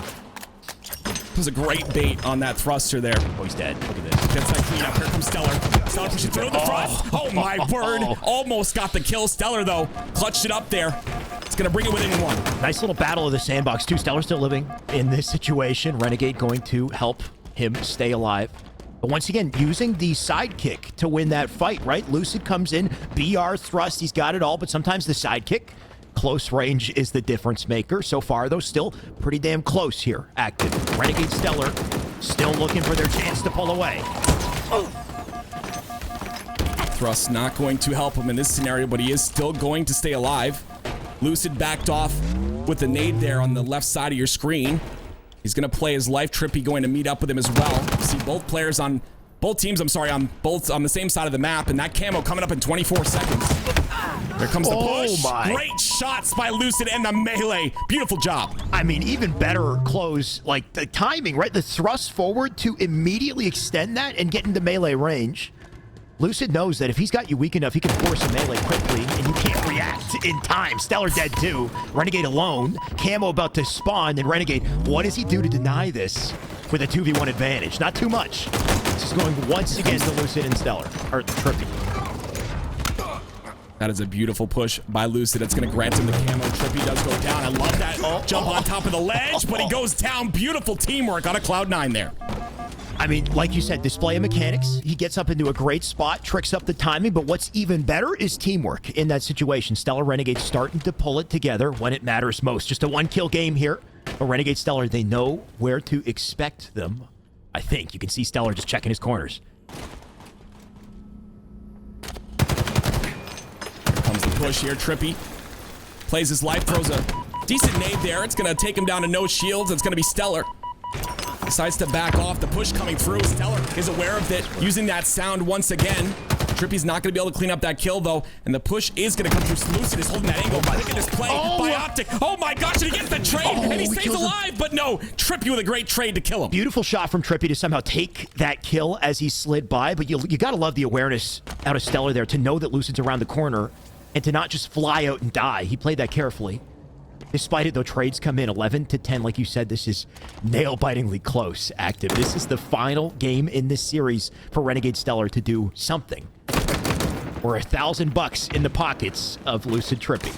It was a great bait on that thruster there. Oh, he's dead. Look at this. Gets that clean up. Here comes Stellur. Stellur pushes through the thrust. Oh my word. Almost got the kill. Stellur, though, clutched it up there. It's going to bring it within 1. Nice little battle of the sandbox, too. Stellur still living in this situation. Renegade going to help him stay alive. But once again, using the sidekick to win that fight, right? Lucid comes in, BR thrust, he's got it all, but sometimes the sidekick, close range, is the difference maker. So far, though, still pretty damn close here. Active. Renegade Stellur still looking for their chance to pull away. Thrust not going to help him in this scenario, but he is still going to stay alive. Lucid backed off with the nade there on the left side of your screen. He's going to play his life. Trippy going to meet up with him as well. You see both players on both teams, on the same side of the map, and that camo coming up in 24 seconds. There comes the push. Great shots by Lucid and the melee. Beautiful job. I mean, even better close, like the timing, right? The thrust forward to immediately extend that and get into melee range. Lucid knows that if he's got you weak enough, he can force a melee quickly, and you can't react in time. Stellur dead too. Renegade alone. Camo about to spawn, and Renegade, what does he do to deny this with a 2v1 advantage? Not too much. This is going once again to Lucid and Stellur, or Trippy. That is a beautiful push by Lucid. It's going to grant him the camo. Trippy does go down. I love that jump on top of the ledge, but he goes down. Beautiful teamwork on a Cloud9 there. I mean, like you said, display of mechanics. He gets up into a great spot, tricks up the timing, but what's even better is teamwork in that situation. Stellur Renegade starting to pull it together when it matters most. Just a one-kill game here. But Renegade Stellur, they know where to expect them. I think you can see Stellur just checking his corners. Here comes the push here. Trippy plays his life, throws a decent nade there. It's going to take him down to no shields. It's going to be Stellur. Decides to back off. The push coming through. Stellur is aware of it, using that sound once again. Trippy's not going to be able to clean up that kill, though, and the push is going to come through. Lucid is holding that angle. Look at this play by OpTic. Oh, my gosh, and he gets the trade, and he stays alive, but no. Trippy with a great trade to kill him. Beautiful shot from Trippy to somehow take that kill as he slid by, but you got to love the awareness out of Stellur there to know that Lucid's around the corner and to not just fly out and die. He played that carefully. Despite it, though, trades come in 11-10. Like you said, this is nail-bitingly close, active. This is the final game in this series for Renegade Stellur to do something. Or $1,000 in the pockets of Lucid Trippy.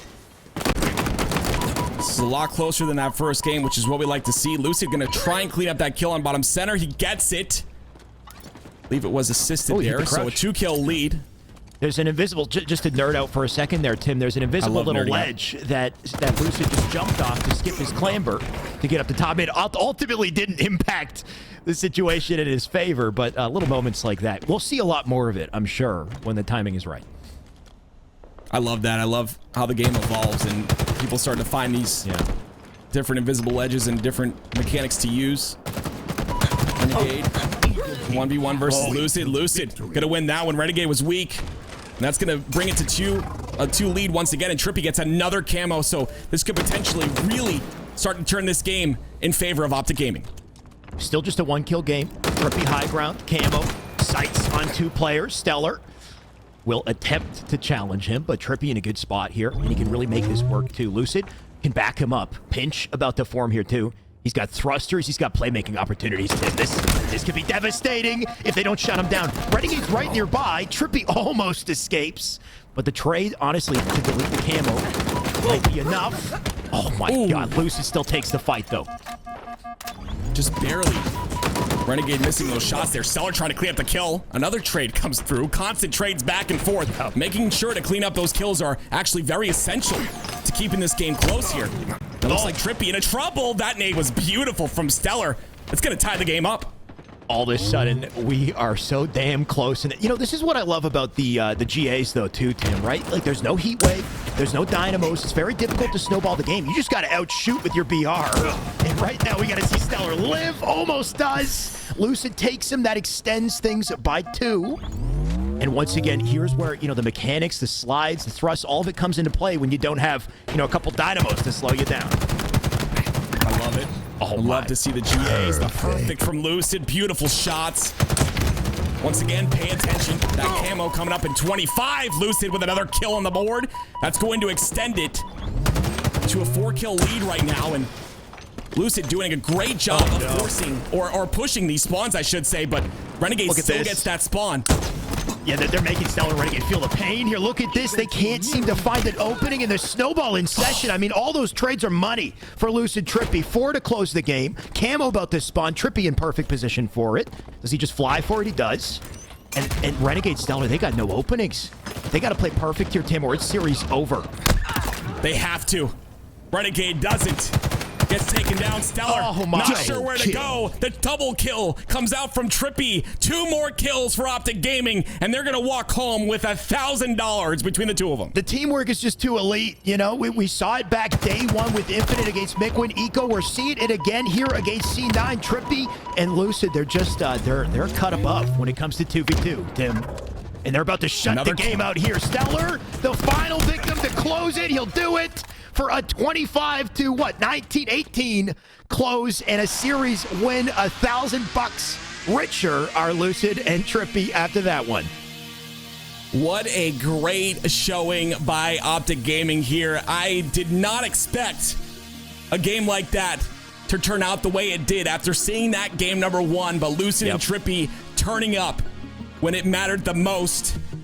This is a lot closer than that first game, which is what we like to see. Lucid going to try and clean up that kill on bottom center. He gets it. I believe it was assisted there, so a 2-kill lead. There's an invisible, just to nerd out for a second there, Tim, there's an invisible little ledge that Lucid just jumped off to skip his clamber to get up the top. It ultimately didn't impact the situation in his favor, but little moments like that. We'll see a lot more of it, I'm sure, when the timing is right. I love that. I love how the game evolves and people start to find these different invisible ledges and different mechanics to use. Renegade, 1v1 versus Lucid. Lucid gonna win that one. Renegade was weak. And that's going to bring it to a 2 lead once again, and Trippy gets another camo, so this could potentially really start to turn this game in favor of OpTic Gaming. Still just a 1-kill game. Trippy high ground, camo, sights on 2 players. Stellur will attempt to challenge him, but Trippy in a good spot here, and he can really make this work too. Lucid can back him up. Pinch about to form here too. He's got thrusters. He's got playmaking opportunities, Tim. This could be devastating if they don't shut him down. Renegade's right nearby. Trippy almost escapes. But the trade, honestly, to delete the camo might be enough. Oh, my God. Lucid still takes the fight, though. Just barely. Renegade missing those shots there. Stellur trying to clean up the kill. Another trade comes through. Constant trades back and forth. Making sure to clean up those kills are actually very essential to keeping this game close here. It looks like Trippy in trouble. That nade was beautiful from Stellur. It's going to tie the game up. All of a sudden, we are so damn close. And, you know, this is what I love about the GAs, though, too, Tim, right? Like, there's no heat wave. There's no dynamos. It's very difficult to snowball the game. You just got to outshoot with your BR. And right now, we got to see Stellur live. Almost does. Lucid takes him. That extends things by 2. And once again, here's where, you know, the mechanics, the slides, the thrusts, all of it comes into play when you don't have, you know, a couple dynamos to slow you down. I love it. Oh, I love to see the GAs. The perfect from Lucid. Beautiful shots. Once again, pay attention. That camo coming up in 25. Lucid with another kill on the board. That's going to extend it to a 4-kill lead right now. And Lucid doing a great job of forcing or pushing these spawns, I should say. But Renegade still gets that spawn. Yeah, they're making Stellur Renegade feel the pain here. Look at this. They can't seem to find an opening in the snowball in session. I mean, all those trades are money for Lucid Trippy. 4 to close the game. Camo about to spawn. Trippy in perfect position for it. Does he just fly for it? He does. And Renegade Stellur, they got no openings. They got to play perfect here, Tim, or it's series over. They have to. Renegade doesn't. Gets taken down. Stellur, not sure where to go. The double kill comes out from Trippy. 2 more kills for OpTic Gaming, and they're going to walk home with $1,000 between the 2 of them. The teamwork is just too elite. You know, we saw it back day 1 with Infinite against Mikwin Eco. We're seeing it again here against C9, Trippy, and Lucid. They're just, they're cut above when it comes to 2v2, Tim. And they're about to shut the game out here. Stellur, the final victim to close it. He'll do it for a 25 to 19-18 close and a series win. $1,000 richer are Lucid and Trippy after that one. What a great showing by OpTic Gaming here. I did not expect a game like that to turn out the way it did after seeing that game number 1, but Lucid and Trippy turning up when it mattered the most.